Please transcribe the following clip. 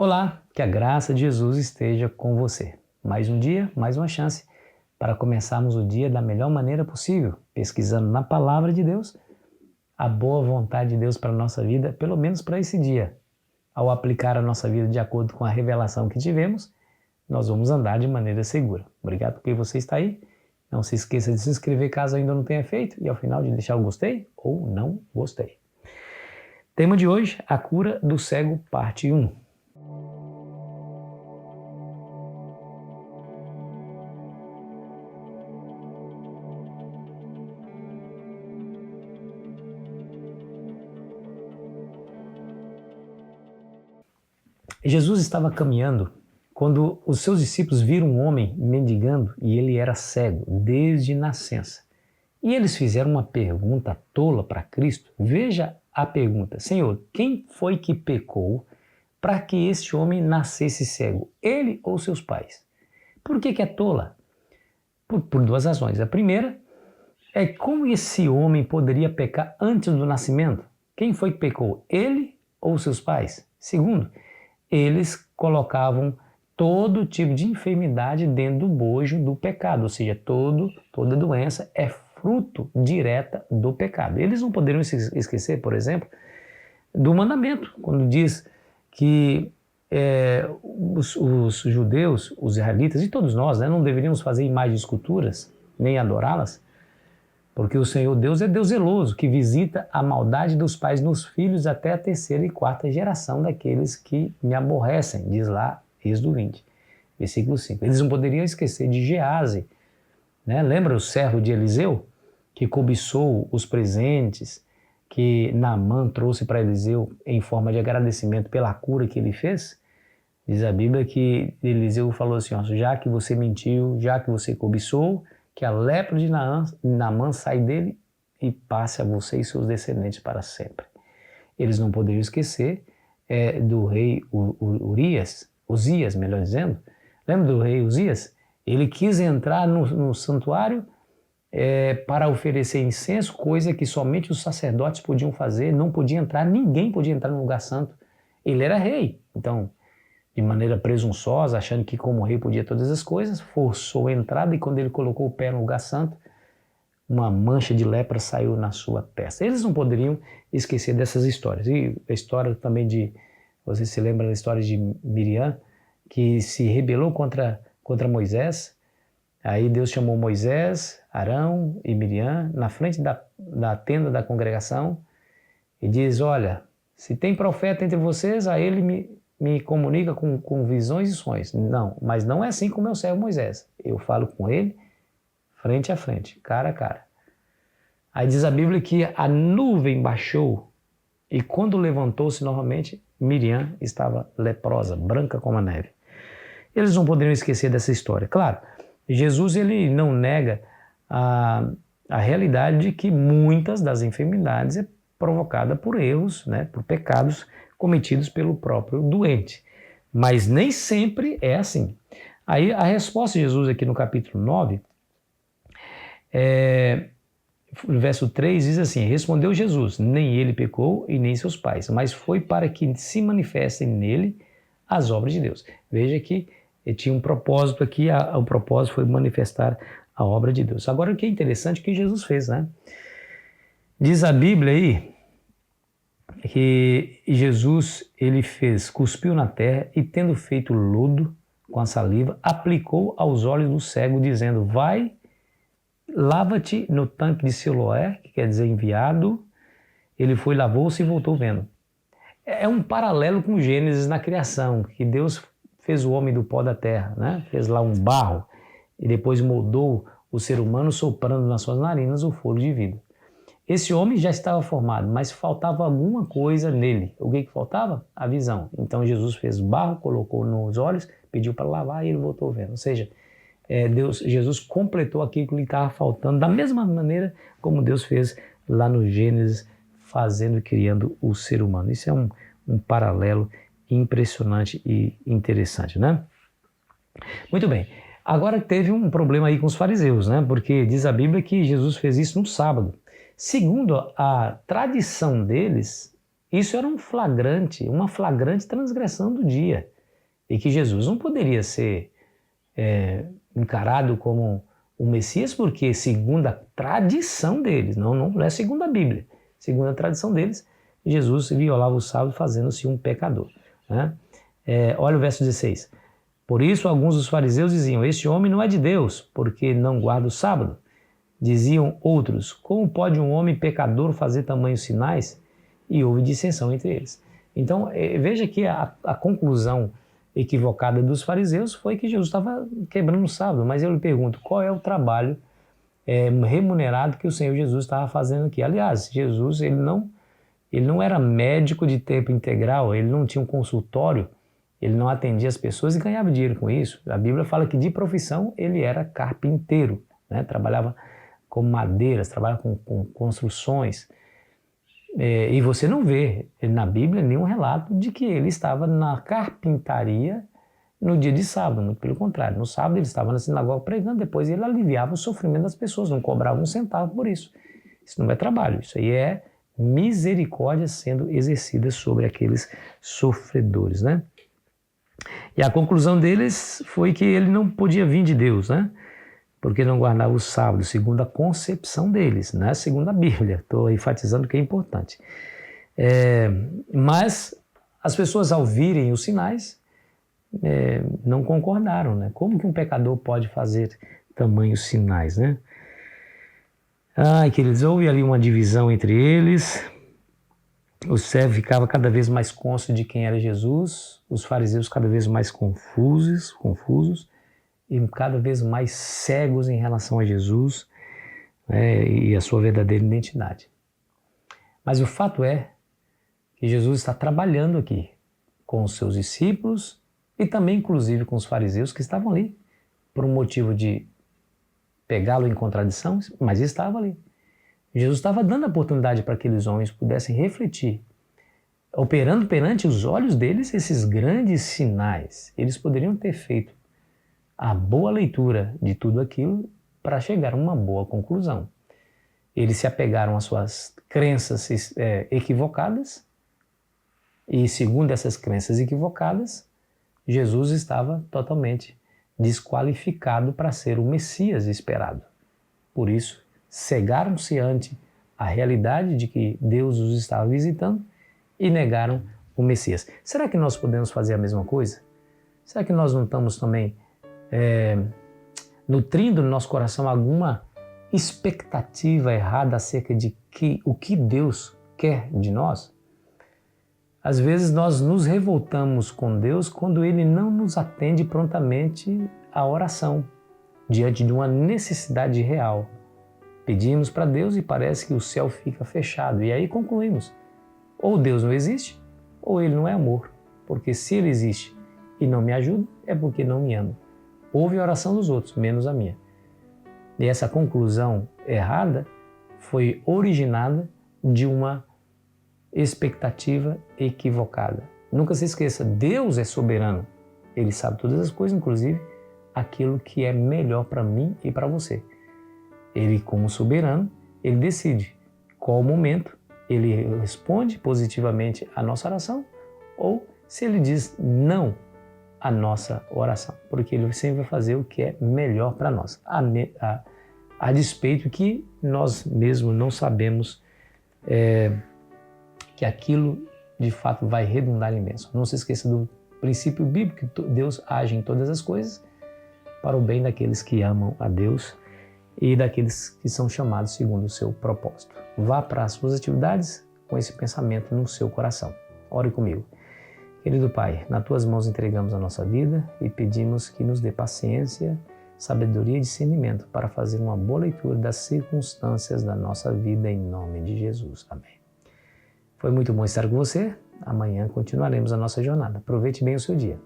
Olá, que a graça de Jesus esteja com você. Mais um dia, mais uma chance para começarmos o dia da melhor maneira possível, pesquisando na palavra de Deus a boa vontade de Deus para a nossa vida, pelo menos para esse dia. Ao aplicar a nossa vida de acordo com a revelação que tivemos, nós vamos andar de maneira segura. Obrigado porque você está aí. Não se esqueça de se inscrever caso ainda não tenha feito e ao final de deixar o gostei ou não gostei. Tema de hoje, a cura do cego, parte 1. Jesus estava caminhando quando os seus discípulos viram um homem mendigando e ele era cego desde nascença. E eles fizeram uma pergunta tola para Cristo. Veja a pergunta: Senhor, quem foi que pecou para que este homem nascesse cego? Ele ou seus pais? Por que é tola? Por duas razões. A primeira é como esse homem poderia pecar antes do nascimento? Quem foi que pecou? Ele ou seus pais? Segundo, eles colocavam todo tipo de enfermidade dentro do bojo do pecado, ou seja, toda doença é fruto direta do pecado. Eles não poderiam esquecer, por exemplo, do mandamento, quando diz que os judeus, os israelitas e todos nós, não deveríamos fazer imagens de esculturas, nem adorá-las, porque o Senhor Deus é Deus zeloso, que visita a maldade dos pais nos filhos até a terceira e quarta geração daqueles que me aborrecem, diz lá Êxodo 20, versículo 5. Eles não poderiam esquecer de Gease, Lembra o servo de Eliseu, que cobiçou os presentes que Naamã trouxe para Eliseu em forma de agradecimento pela cura que ele fez? Diz a Bíblia que Eliseu falou assim, já que você mentiu, já que você cobiçou, que a lepra de Naamã sai dele e passe a você e seus descendentes para sempre. Eles não poderiam esquecer do rei Uzias, melhor dizendo. Lembra do rei Uzias? Ele quis entrar no santuário para oferecer incenso, coisa que somente os sacerdotes podiam fazer, não podia entrar, ninguém podia entrar no lugar santo. Ele era rei, então, de maneira presunçosa, achando que como rei podia todas as coisas, forçou a entrada e quando ele colocou o pé no lugar santo, uma mancha de lepra saiu na sua testa. Eles não poderiam esquecer dessas histórias. E a história também você se lembra da história de Miriam, que se rebelou contra Moisés. Aí Deus chamou Moisés, Arão e Miriam na frente da tenda da congregação e diz, olha, se tem profeta entre vocês, a ele me comunica com visões e sonhos. Não, mas não é assim com o meu servo Moisés. Eu falo com ele frente a frente, cara a cara. Aí diz a Bíblia que a nuvem baixou e quando levantou-se novamente, Miriam estava leprosa, branca como a neve. Eles não poderiam esquecer dessa história. Claro, Jesus ele não nega a realidade de que muitas das enfermidades é provocada por erros, por pecados cometidos pelo próprio doente. Mas nem sempre é assim. Aí a resposta de Jesus aqui no capítulo 9, no verso 3 diz assim, respondeu Jesus, nem ele pecou e nem seus pais, mas foi para que se manifestem nele as obras de Deus. Veja que ele tinha um propósito aqui, o propósito foi manifestar a obra de Deus. Agora o que é interessante é o que Jesus fez, Diz a Bíblia aí que Jesus, ele cuspiu na terra e tendo feito lodo com a saliva, aplicou aos olhos do cego, dizendo, vai, lava-te no tanque de Siloé, que quer dizer enviado. Ele foi, lavou-se e voltou vendo. É um paralelo com Gênesis na criação, que Deus fez o homem do pó da terra, fez lá um barro e depois moldou o ser humano soprando nas suas narinas o fôlego de vida. Esse homem já estava formado, mas faltava alguma coisa nele. O que faltava? A visão. Então Jesus fez barro, colocou nos olhos, pediu para lavar e ele voltou vendo. Ou seja, Jesus completou aquilo que lhe estava faltando, da mesma maneira como Deus fez lá no Gênesis, fazendo e criando o ser humano. Isso é um paralelo impressionante e interessante, Muito bem. Agora teve um problema aí com os fariseus, Porque diz a Bíblia que Jesus fez isso no sábado. Segundo a tradição deles, Isso era uma flagrante transgressão do dia. E que Jesus não poderia ser encarado como o Messias, porque segundo a tradição deles, não é segundo a Bíblia, segundo a tradição deles, Jesus violava o sábado fazendo-se um pecador. Né? Olha o verso 16. Por isso alguns dos fariseus diziam, este homem não é de Deus, porque não guarda o sábado. Diziam outros, como pode um homem pecador fazer tamanhos sinais? E houve dissensão entre eles. Então veja que a conclusão equivocada dos fariseus foi que Jesus estava quebrando o sábado, mas eu lhe pergunto, qual é o trabalho remunerado que o Senhor Jesus estava fazendo aqui? Aliás, Jesus ele não era médico de tempo integral, ele não tinha um consultório, ele não atendia as pessoas e ganhava dinheiro com isso. A Bíblia fala que de profissão ele era carpinteiro, né? Trabalhava com madeiras, trabalhava com construções. E você não vê na Bíblia nenhum relato de que ele estava na carpintaria no dia de sábado, muito pelo contrário. No sábado ele estava na sinagoga pregando, depois ele aliviava o sofrimento das pessoas, não cobrava um centavo por isso. Isso não é trabalho, isso aí é misericórdia sendo exercida sobre aqueles sofredores, né? E a conclusão deles foi que ele não podia vir de Deus, né? Porque não guardava o sábado, segundo a concepção deles, né? Segundo a Bíblia. Estou enfatizando que é importante. Mas as pessoas, ao virem os sinais, não concordaram, né? Como que um pecador pode fazer tamanhos sinais, né? Ai, queridos, houve ali uma divisão entre eles. O servo ficava cada vez mais cônscio de quem era Jesus, os fariseus cada vez mais confusos e cada vez mais cegos em relação a Jesus, né, e a sua verdadeira identidade. Mas o fato é que Jesus está trabalhando aqui com os seus discípulos e também, inclusive, com os fariseus que estavam ali por um motivo de pegá-lo em contradição, mas estava ali. Jesus estava dando a oportunidade para que aqueles homens pudessem refletir, operando perante os olhos deles esses grandes sinais. Eles poderiam ter feito a boa leitura de tudo aquilo para chegar a uma boa conclusão. Eles se apegaram às suas crenças equivocadas e, segundo essas crenças equivocadas, Jesus estava totalmente desqualificado para ser o Messias esperado. Por isso, cegaram-se ante a realidade de que Deus os estava visitando e negaram o Messias. Será que nós podemos fazer a mesma coisa? Será que nós não estamos também nutrindo no nosso coração alguma expectativa errada acerca de o que Deus quer de nós? Às vezes nós nos revoltamos com Deus quando Ele não nos atende prontamente à oração, diante de uma necessidade real. Pedimos para Deus e parece que o céu fica fechado. E aí concluímos, ou Deus não existe, ou Ele não é amor. Porque se Ele existe e não me ajuda, é porque não me ama. Ouve a oração dos outros, menos a minha. E essa conclusão errada foi originada de uma expectativa equivocada. Nunca se esqueça, Deus é soberano. Ele sabe todas as coisas, inclusive aquilo que é melhor para mim e para você. Ele, como soberano, ele decide qual momento ele responde positivamente à nossa oração ou se ele diz não à nossa oração, porque ele sempre vai fazer o que é melhor para nós, a despeito que nós mesmos não sabemos que aquilo de fato vai redundar em bênção. Não se esqueça do princípio bíblico, que Deus age em todas as coisas para o bem daqueles que amam a Deus e daqueles que são chamados segundo o seu propósito. Vá para as suas atividades com esse pensamento no seu coração. Ore comigo. Querido Pai, nas Tuas mãos entregamos a nossa vida e pedimos que nos dê paciência, sabedoria e discernimento para fazer uma boa leitura das circunstâncias da nossa vida em nome de Jesus. Amém. Foi muito bom estar com você. Amanhã continuaremos a nossa jornada. Aproveite bem o seu dia.